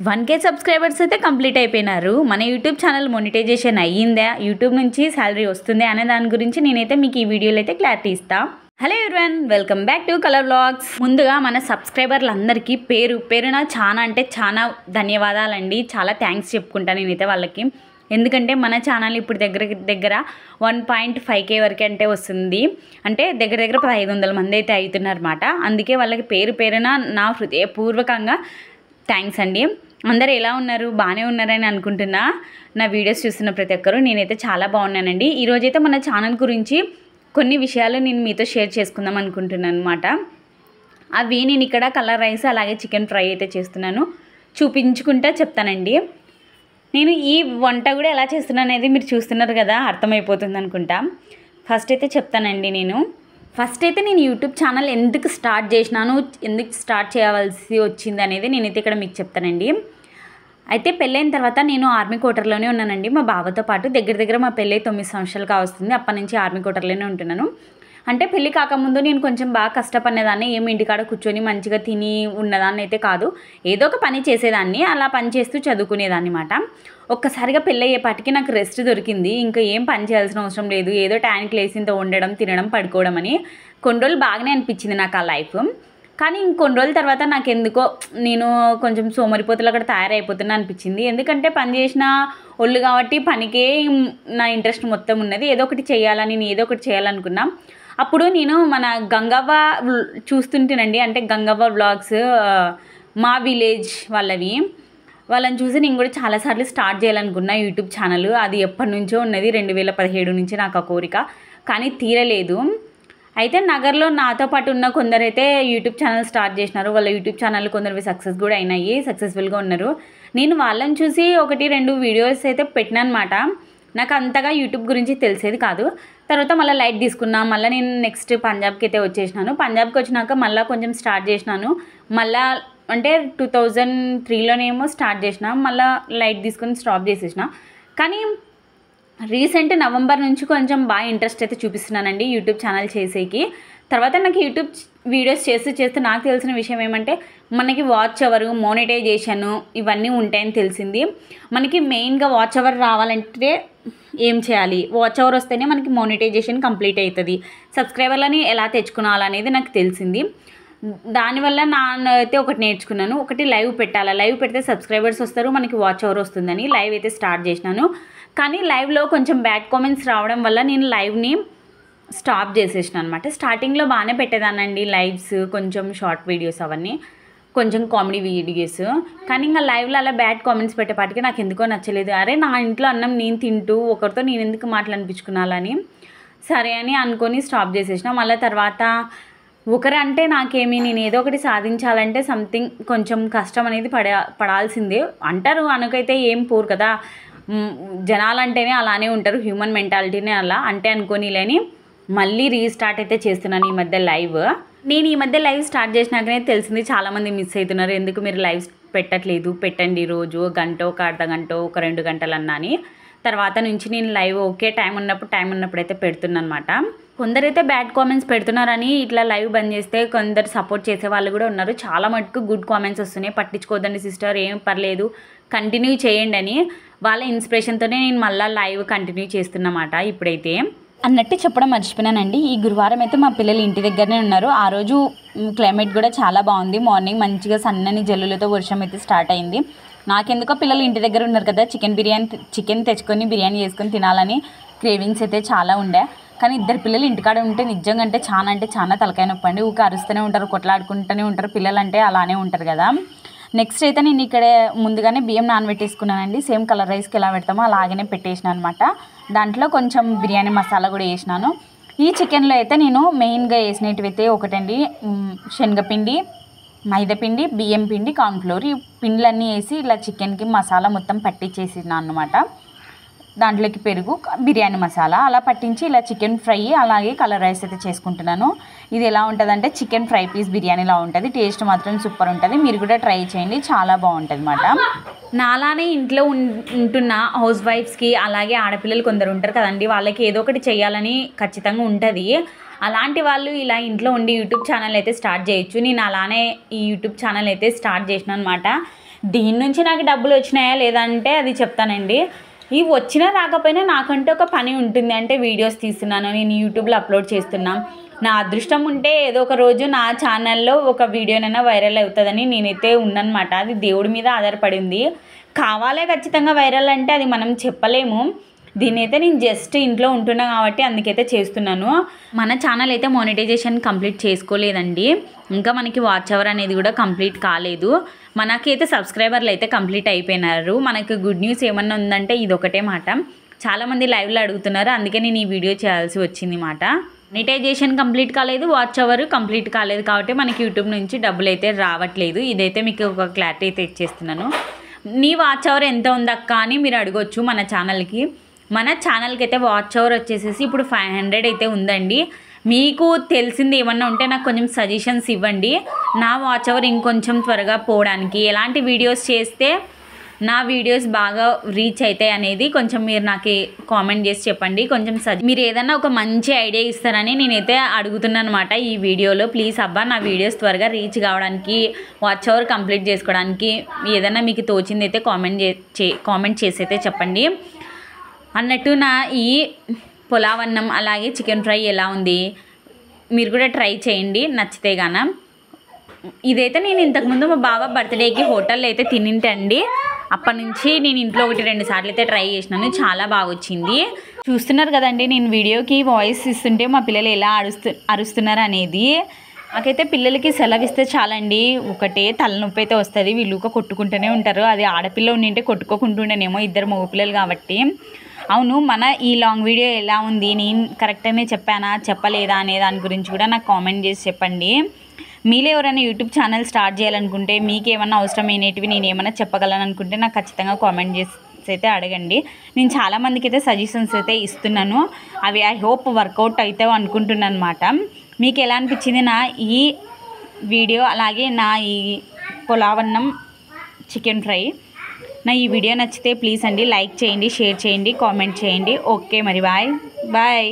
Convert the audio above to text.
1K subscribers అయితే complete అయిపోయినారు. మన యూట్యూబ్ ఛానల్ మొనిటైజేషన్ అయ్యిందా, యూట్యూబ్ నుంచి శాలరీ వస్తుంది అనే దాని గురించి నేనైతే మీకు ఈ వీడియోలో అయితే క్లారిటీ ఇస్తా. Hello everyone, welcome back to colour vlogs. ముందుగా మన సబ్స్క్రైబర్లందరికీ పేరున చాలా అంటే చాలా ధన్యవాదాలండి. చాలా థ్యాంక్స్ చెప్పుకుంటాను నేనైతే వాళ్ళకి. ఎందుకంటే మన ఛానల్ ఇప్పుడు దగ్గర 1.5K వరకు అంటే వస్తుంది. అంటే దగ్గర 1500 మంది అయితే అవుతున్నారన్నమాట. అందుకే వాళ్ళకి పేరున నా హృదయపూర్వకంగా థ్యాంక్స్ అండి. అందరూ ఎలా ఉన్నారు? బాగానే ఉన్నారని అనుకుంటున్నా. నా వీడియోస్ చూస్తున్న ప్రతి ఒక్కరు నేనైతే చాలా బాగున్నానండి. ఈరోజైతే మన ఛానల్ గురించి కొన్ని విషయాలు నేను మీతో షేర్ చేసుకుందాం అనుకుంటున్నాను అనమాట. అవి నేను ఇక్కడ కలర్ రైస్ అలాగే చికెన్ ఫ్రై అయితే చేస్తున్నాను, చూపించుకుంటా చెప్తానండి. నేను ఈ వంట కూడా ఎలా చేస్తున్నాను అనేది మీరు చూస్తున్నారు కదా, అర్థమైపోతుంది అనుకుంటా. ఫస్ట్ అయితే చెప్తానండి. ఫస్ట్ అయితే నేను యూట్యూబ్ ఛానల్ ఎందుకు స్టార్ట్ చేసినాను, ఎందుకు స్టార్ట్ చేయవలసి వచ్చింది అనేది నేనైతే ఇక్కడ మీకు చెప్తానండి. అయితే పెళ్ళైన తర్వాత నేను ఆర్మీ క్వార్టర్లోనే ఉన్నానండి మా బావతో పాటు. దగ్గర మా పెళ్ళి 9 సంవత్సరాలు కావస్తుంది. అప్పటి నుంచి ఆర్మీ క్వార్టర్లోనే ఉంటున్నాను. అంటే పెళ్ళి కాకముందు నేను కొంచెం బాగా కష్టపడేదాన్ని. ఏమి ఇంటికాడ కూర్చొని మంచిగా తిని ఉన్నదాన్ని అయితే కాదు, ఏదో ఒక పని చేసేదాన్ని. అలా పని చేస్తూ చదువుకునేదాన్ని అనమాట. ఒక్కసారిగా పెళ్ళి అయ్యేపాటికి నాకు రెస్ట్ దొరికింది. ఇంకా ఏం పని చేయాల్సిన అవసరం లేదు, ఏదో టైంకి లేసి ఇంత వండడం, తినడం, పడుకోవడం అని. కొన్ని రోజులు బాగానే అనిపించింది నాకు ఆ లైఫ్. కానీ ఇంకొన్ని రోజుల తర్వాత నాకు ఎందుకో నేను కొంచెం సోమరిపోతులు అక్కడ తయారైపోతున్నా అనిపించింది. ఎందుకంటే పని చేసిన ఒళ్ళు కాబట్టి పనికే నా ఇంట్రెస్ట్ మొత్తం ఉన్నది. ఏదో ఒకటి చేయాలని, నేను ఏదో ఒకటి చేయాలనుకున్నా. అప్పుడు నేను మన గంగవ్వ చూస్తుంటేనండి, అంటే గంగవ్వ వ్లాగ్స్, మా విలేజ్ వాళ్ళని చూసి నేను కూడా చాలాసార్లు స్టార్ట్ చేయాలనుకున్నా యూట్యూబ్ ఛానల్. అది ఎప్పటి నుంచో ఉన్నది, 2017 నుంచి నాకు ఆ కోరిక, కానీ తీరలేదు. అయితే నగర్లో నాతో పాటు ఉన్న కొందరైతే యూట్యూబ్ ఛానల్ స్టార్ట్ చేసినారు. వాళ్ళ యూట్యూబ్ ఛానల్ కొందరు సక్సెస్ కూడా అయినాయి, సక్సెస్ఫుల్గా ఉన్నారు. నేను వాళ్ళని చూసి 1-2 వీడియోస్ అయితే పెట్టినా అనమాట. నాకు అంతగా యూట్యూబ్ గురించి తెలిసేది కాదు. తర్వాత మళ్ళీ లైట్ తీసుకున్నా. మళ్ళీ నేను నెక్స్ట్ పంజాబ్కి అయితే వచ్చేసినాను. పంజాబ్కి వచ్చినాక మళ్ళీ కొంచెం స్టార్ట్ చేసినాను. మళ్ళీ అంటే 2003లోనేమో స్టార్ట్ చేసిన, మళ్ళీ లైట్ తీసుకొని స్టాప్ చేసేసిన. కానీ రీసెంట్ నవంబర్ నుంచి కొంచెం బాగా ఇంట్రెస్ట్ అయితే చూపిస్తున్నానండి యూట్యూబ్ ఛానల్ చేసేకి. తర్వాత నాకు యూట్యూబ్ వీడియోస్ చేస్తూ నాకు తెలిసిన విషయం ఏమంటే, మనకి వాచ్ అవర్, మోనిటైజేషన్ ఇవన్నీ ఉంటాయని తెలిసింది. మనకి మెయిన్గా వాచ్ అవర్ రావాలంటే ఏం చేయాలి, వాచ్ అవర్ వస్తేనే మనకి మోనిటైజేషన్ కంప్లీట్ అవుతుంది. సబ్స్క్రైబర్లని ఎలా తెచ్చుకోవాలనేది నాకు తెలిసింది. దానివల్ల అయితే ఒకటి నేర్చుకున్నాను. ఒకటి లైవ్ పెట్టాలి, లైవ్ పెడితే సబ్స్క్రైబర్స్ వస్తారు, మనకి వాచ్ అవర్ వస్తుందని లైవ్ అయితే స్టార్ట్ చేసినాను. కానీ లైవ్లో కొంచెం బ్యాడ్ కామెంట్స్ రావడం వల్ల నేను లైవ్ని స్టాప్ చేసేసిన అనమాట. స్టార్టింగ్లో బాగానే పెట్టేదానండి లైవ్స్, కొంచెం షార్ట్ వీడియోస్, అవన్నీ కొంచెం కామెడీ వీడియోస్. కానీ ఇంకా లైవ్లో అలా బ్యాడ్ కామెంట్స్ పెట్టేపాటికి నాకు ఎందుకో నచ్చలేదు. అరే నా ఇంట్లో అన్నం నేను తింటూ ఒకరితో నేను ఎందుకు మాట్లాడిపించుకున్నాలని సరే అని అనుకొని స్టాప్ చేసేసిన. మళ్ళీ తర్వాత ఒకరంటే నాకేమి, నేను ఏదో ఒకటి సాధించాలంటే సంథింగ్ కొంచెం కష్టం అనేది పడాల్సిందే అంటారు. అనకైతే ఏం పోరు కదా, జనాలంటేనే అలానే ఉంటారు, హ్యూమన్ మెంటాలిటీనే అలా అంటే అనుకోనిలేని మళ్ళీ రీస్టార్ట్ అయితే చేస్తున్నాను ఈ మధ్య లైవ్. నేను ఈ మధ్య లైవ్ స్టార్ట్ చేసినాకనే తెలిసింది చాలామంది మిస్ అవుతున్నారు, ఎందుకు మీరు లైవ్ పెట్టట్లేదు, పెట్టండి రోజు గంట, ఒక అర్ధ గంట, ఒక 2 గంటలు అన్నా అని. తర్వాత నుంచి నేను లైవ్ ఓకే టైం ఉన్నప్పుడు అయితే పెడుతున్నాను అనమాట. కొందరైతే బ్యాడ్ కామెంట్స్ పెడుతున్నారని ఇట్లా లైవ్ బంద్ చేస్తే కొందరు సపోర్ట్ చేసే వాళ్ళు కూడా ఉన్నారు. చాలా మటుకు గుడ్ కామెంట్స్ వస్తున్నాయి. పట్టించుకోవద్దండి సిస్టర్, ఏం పర్లేదు, కంటిన్యూ చేయండి అని. వాళ్ళ ఇన్స్పిరేషన్తోనే నేను మళ్ళీ లైవ్ కంటిన్యూ చేస్తున్నమాట ఇప్పుడైతే. అన్నట్టు చెప్పడం మర్చిపోయానండి, ఈ గురువారం అయితే మా పిల్లలు ఇంటి దగ్గరనే ఉన్నారు. ఆ రోజు క్లైమేట్ కూడా చాలా బాగుంది. మార్నింగ్ మంచిగా సన్నని జల్లులతో వర్షం అయితే స్టార్ట్ అయింది. నాకెందుకో పిల్లలు ఇంటి దగ్గర ఉన్నారు కదా, చికెన్ తెచ్చుకొని బిర్యానీ చేసుకొని తినాలని క్రేవింగ్స్ అయితే చాలా ఉండే. కానీ 2 పిల్లలు ఇంటికాడ ఉంటే నిజంగా అంటే చాలా తలకాయ నొప్పి అండి. ఊక అరుస్తూనే ఉంటారు, కొట్లాడుకుంటూనే ఉంటారు. పిల్లలు అంటే అలానే ఉంటారు కదా. నెక్స్ట్ అయితే నేను ఇక్కడ ముందుగానే బియ్యం నానబెట్టేసుకున్నానండి. సేమ్ కలర్ రైస్కి ఎలా పెడతామో అలాగనే పెట్టేసిన అనమాట. దాంట్లో కొంచెం బిర్యానీ మసాలా కూడా వేసినాను. ఈ చికెన్లో అయితే నేను మెయిన్గా వేసినవి అయితే ఒకటండి, శనగపిండి, మైదాపిండి, బియ్యం పిండి, కార్న్ఫ్లోర్, ఈ పిండిలన్నీ వేసి ఇలా చికెన్కి మసాలా మొత్తం పట్టించేసిన అనమాట. దాంట్లోకి పెరుగు, బిర్యానీ మసాలా అలా పట్టించి ఇలా చికెన్ ఫ్రై అలాగే కలర్ రైస్ అయితే చేసుకుంటున్నాను. ఇది ఎలా ఉంటుందంటే చికెన్ ఫ్రై పీస్ బిర్యానీలా ఉంటుంది. టేస్ట్ మాత్రం సూపర్ ఉంటుంది. మీరు కూడా ట్రై చేయండి, చాలా బాగుంటుంది అన్నమాట. నాలానే ఇంట్లో ఉంటున్న హౌస్ వైఫ్స్కి అలాగే ఆడపిల్లలు కొందరు ఉంటారు కదండి, వాళ్ళకి ఏదో ఒకటి చేయాలని ఖచ్చితంగా ఉంటుంది. అలాంటి వాళ్ళు ఇలా ఇంట్లో ఉండి యూట్యూబ్ ఛానల్ అయితే స్టార్ట్ చేయొచ్చు. నేను అలానే ఈ యూట్యూబ్ ఛానల్ అయితే స్టార్ట్ చేసిన అనమాట. దీని నుంచి నాకు డబ్బులు వచ్చినాయా లేదంటే అది చెప్తానండి. ఇవి వచ్చినా రాకపోయినా నాకంటే ఒక పని ఉంటుంది. అంటే వీడియోస్ తీస్తున్నాను, నేను యూట్యూబ్లో అప్లోడ్ చేస్తున్నా. నా అదృష్టం ఉంటే ఏదో ఒక రోజు నా ఛానల్లో ఒక వీడియోనైనా వైరల్ అవుతుందని నేనైతే ఉన్నానమాట. అది దేవుడి మీద ఆధారపడింది. కావాలే ఖచ్చితంగా వైరల్ అంటే అది మనం చెప్పలేము. దీనైతే నేను జస్ట్ ఇంట్లో ఉంటున్నా కాబట్టి అందుకైతే చేస్తున్నాను. మన ఛానల్ అయితే మానిటైజేషన్ కంప్లీట్ చేసుకోలేదండి. ఇంకా మనకి వాచ్ అవర్ అనేది కూడా కంప్లీట్ కాలేదు. మనకైతే సబ్స్క్రైబర్లు అయితే కంప్లీట్ అయిపోయినారు. మనకు గుడ్ న్యూస్ ఏమన్నా ఉందంటే ఇదొకటే మాట. చాలామంది లైవ్లో అడుగుతున్నారు, అందుకే నేను ఈ వీడియో చేయాల్సి వచ్చింది మాట. మానిటైజేషన్ కంప్లీట్ కాలేదు, వాచ్ అవర్ కంప్లీట్ కాలేదు కాబట్టి మనకి యూట్యూబ్ నుంచి డబ్బులు అయితే రావట్లేదు. ఇదైతే మీకు ఒక క్లారిటీ అయితే ఇచ్చేస్తున్నాను. నీ వాచ్ అవర్ ఎంత ఉందక్క అని మీరు అడగొచ్చు మన ఛానల్కి. మన ఛానల్కి అయితే వాచ్ అవర్ వచ్చేసేసి ఇప్పుడు 500 అయితే ఉందండి. మీకు తెలిసింది ఏమన్నా ఉంటే నాకు కొంచెం సజెషన్స్ ఇవ్వండి. నా వాచ్ అవర్ ఇంకొంచెం త్వరగా పోవడానికి ఎలాంటి వీడియోస్ చేస్తే నా వీడియోస్ బాగా రీచ్ అవుతాయి అనేది కొంచెం మీరు నాకు కామెంట్ చేసి చెప్పండి. కొంచెం మీరు ఏదన్నా ఒక మంచి ఐడియా ఇస్తారని నేనైతే అడుగుతున్నాను అనమాట ఈ వీడియోలో. ప్లీజ్ అబ్బా, నా వీడియోస్ త్వరగా రీచ్ కావడానికి, వాచ్ అవర్ కంప్లీట్ చేసుకోవడానికి ఏదన్నా మీకు తోచింది అయితే కామెంట్ చేసి అయితే చెప్పండి. అన్నట్టు నా ఈ పులావ్ అన్నం అలాగే చికెన్ ఫ్రై ఎలా ఉంది మీరు కూడా ట్రై చేయండి నచ్చితే గాన. ఇదైతే నేను ఇంతకుముందు మా బావ బర్త్డేకి హోటల్లో అయితే తినింటండి. అప్పటి నుంచి నేను ఇంట్లో 1-2 సార్లు అయితే ట్రై చేసినాను. చాలా బాగా వచ్చింది. చూస్తున్నారు కదండి, నేను వీడియోకి వాయిస్ ఇస్తుంటే మా పిల్లలు ఎలా అరుస్తున్నారు అనేది. నాకైతే పిల్లలకి సెలవు ఇస్తే చాలండి, ఒకటే తలనొప్పి అయితే వస్తుంది. వీళ్ళు కొట్టుకుంటూనే ఉంటారు. అది ఆడపిల్ల ఉండింటే కొట్టుకోకుంటుండేనేమో, ఇద్దరు మగపిల్లలు కాబట్టి. అవును, మన ఈ లాంగ్ వీడియో ఎలా ఉంది, నేను కరెక్ట్గానే చెప్పానా చెప్పలేదా అనే దాని గురించి కూడా నాకు కామెంట్ చేసి చెప్పండి. మీలో ఎవరైనా యూట్యూబ్ ఛానల్ స్టార్ట్ చేయాలనుకుంటే, మీకు ఏమన్నా అవసరమైనటివి నేను ఏమైనా చెప్పగలను అనుకుంటే నాకు ఖచ్చితంగా కామెంట్ చేసి అయితే అడగండి. నేను చాలామందికి అయితే సజెషన్స్ అయితే ఇస్తున్నాను. అవి ఐ హోప్ వర్కౌట్ అవుతావు అనుకుంటున్నాను అనమాట. మీకు ఎలా అనిపించింది నా ఈ వీడియో, అలాగే నా ఈ పులావన్నం చికెన్ ఫ్రై? నా ఈ వీడియో నచ్చితే ప్లీజ్ అండి లైక్ చేయండి, షేర్ చేయండి, కామెంట్ చేయండి. ఓకే మరి బాయ్.